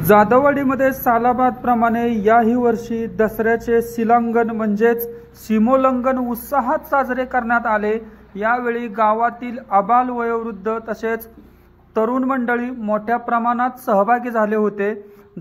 जाधववाडीमध्ये सालाबादप्रमाणे याही वर्षी दसऱ्याचे शिलांगण म्हणजेच सीमोल्लंघन उत्साहात साजरे करण्यात आले। यावेळी गावातील आबाल वयोवृद्ध तसेच तरुण मंडळी मोठ्या प्रमाणात सहभागी झाले होते।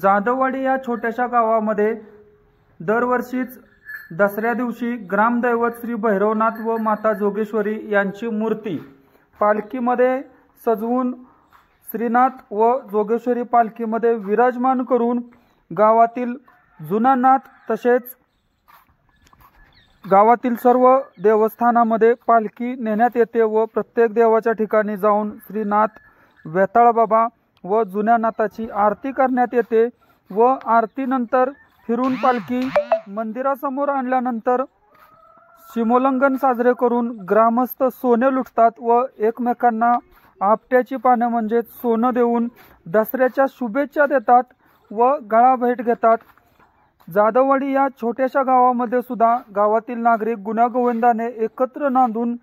जाधववाडी या छोट्याशा गावामध्ये दरवर्षीच दसऱ्या दिवशी ग्रामदैवत श्री भैरवनाथ व माता जोगेश्वरी यांची मूर्ती पालखीमध्ये सजवून श्रीनाथ व जोगेश्वरी पालखीमध्ये विराजमान करून गावातील जुना नाथ तसेच गावातील सर्व देवस्थानामध्ये पालखी नेण्यात येते व प्रत्येक देवाच्या ठिकाणी जाऊन श्रीनाथ वेताळ बाबा व जुन्या नाथाची आरती करण्यात येते व आरतीनंतर फिरून पालखी मंदिरासमोर आणल्यानंतर सीमोल्लंघन साजरे करून ग्रामस्थ सोने लुटतात व एकमेकांना आपट्याची पाने म्हणजे सोनं देऊन दसऱ्याच्या शुभेच्छा देतात व गळा भेट घेतात। जाधववाडी या छोट्याशा गावामध्ये सुद्धा गावातील नागरिक गुण्यागोविंदाने एकत्र नांदून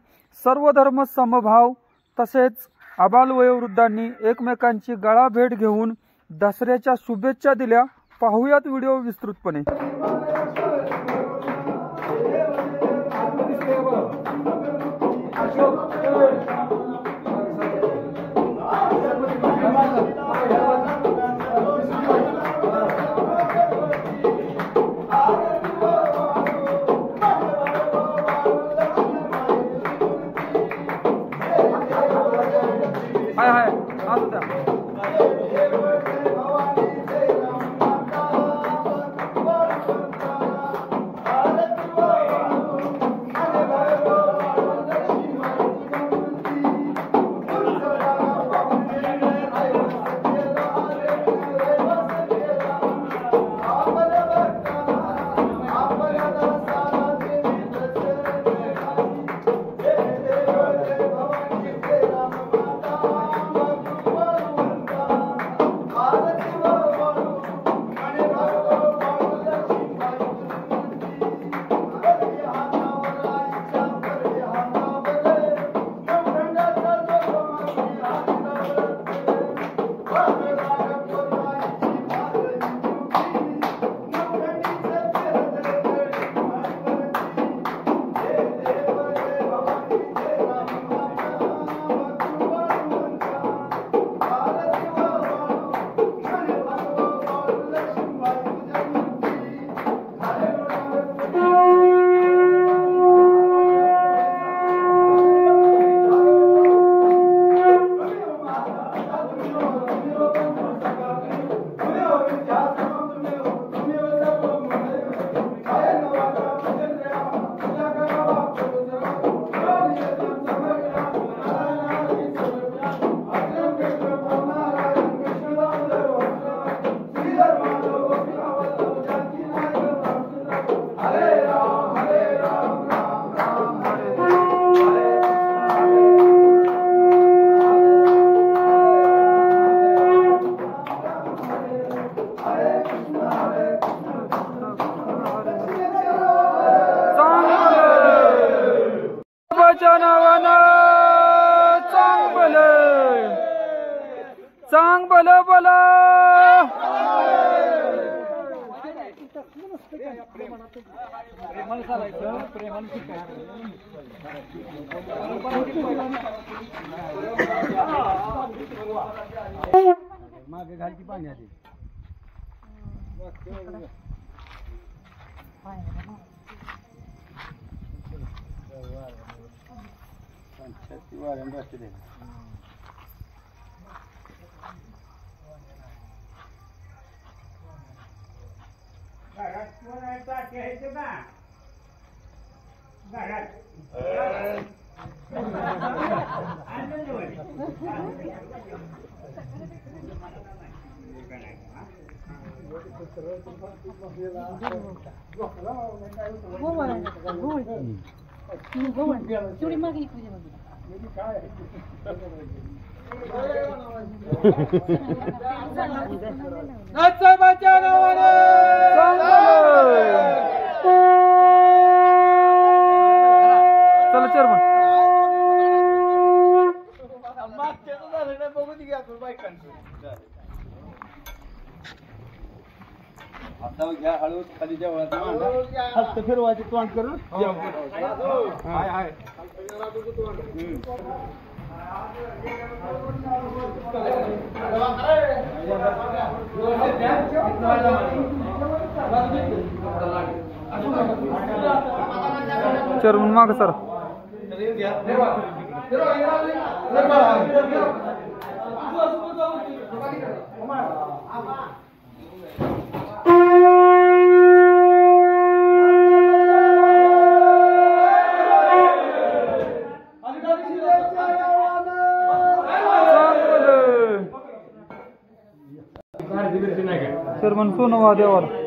सर्व धर्म समभाव तसेच आबाल वयोवृद्धांनी एकमेकांची गळा भेट घेऊन दसऱ्याच्या शुभेच्छा दिल्या। पाहूयात व्हिडिओ विस्तृतपणे। चांग भलं भलं मागे घालची पाणी आधी चला चेअरमन घ्या हळू खाली हस्त फिरवायची तोंड करून हाय हाय चेअरमन माग सर चेअरमन सोनवा देवाला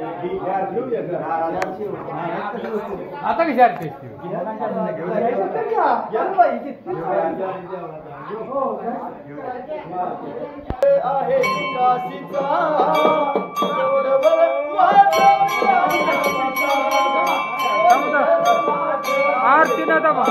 आता कशी आरती आहे काशीचा आरती ना दबा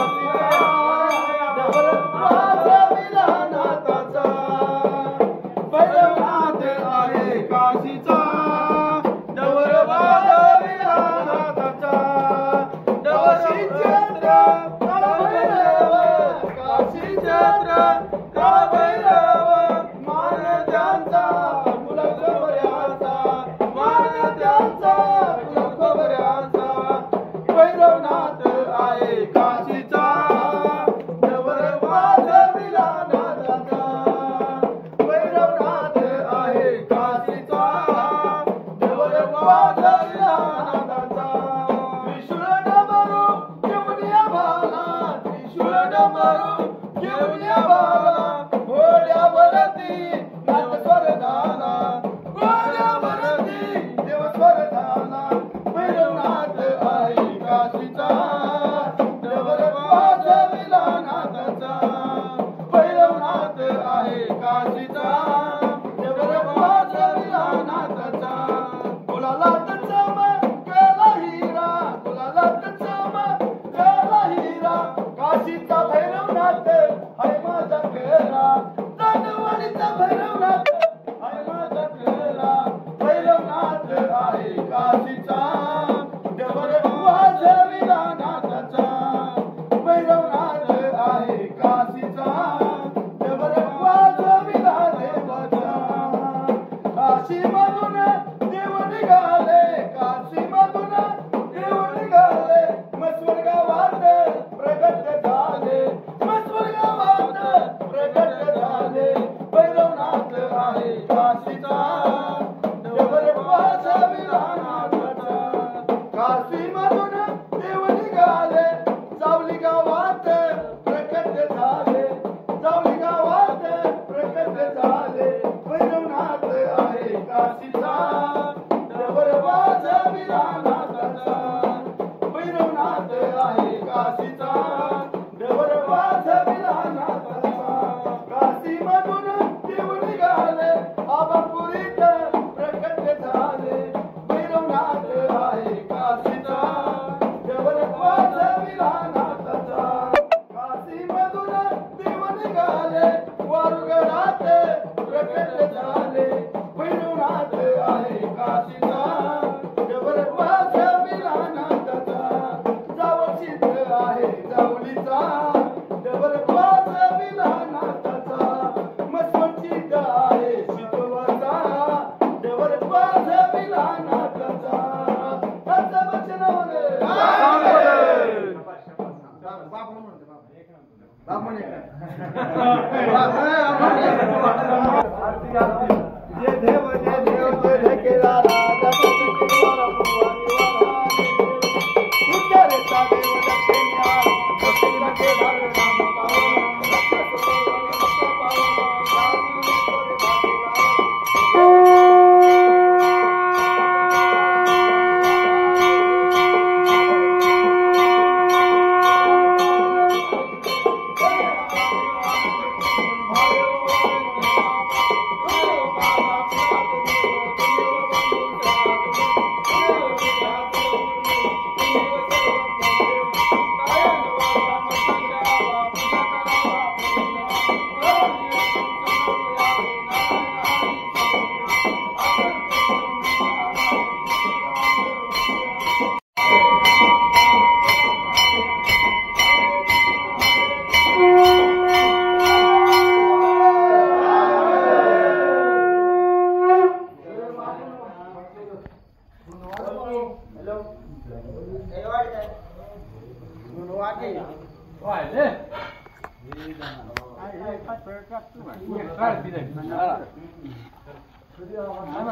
राम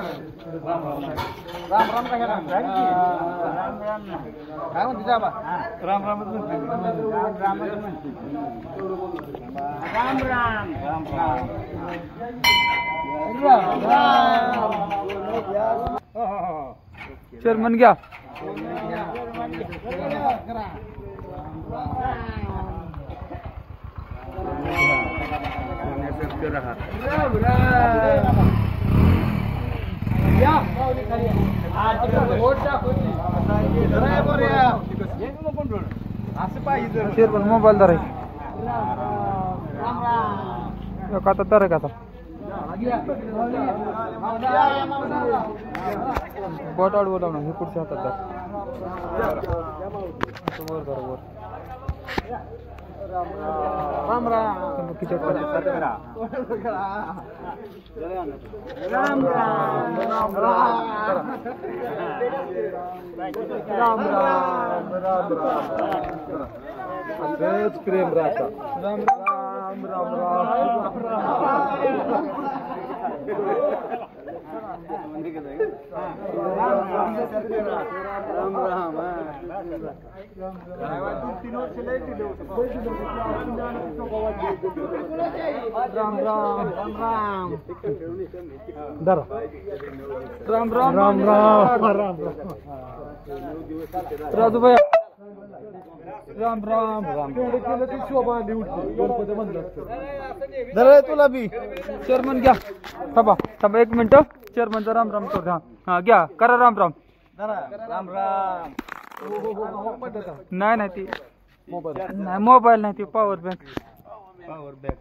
राम काय राम राम काय म्हणते जा बा राम रामच म्हणते राम राम राम राम चेअरमन घ्या. असं पाहिजे चेअरमन मोबाईल धर का आता धर का आता बोट आडवं लावणार हे पुढच्या हातात धर. वर धर वर. राम राम तुम्ही खिचत करा. राम राम राम राम राम असंच प्रेम राहता. राम राम राम राम राम राजू भैया राम राम राम. शोभा आली उठते गणपती म्हणलं जरा तुला बी चेअरमन घ्या. थांबा थांबा 1 मिनिट. चेअरमनचा राम राम कर. हा घ्या करा राम राम. राम राम नाही नाही ती मोबाईल नाही ती पॉवर बँक. Power bank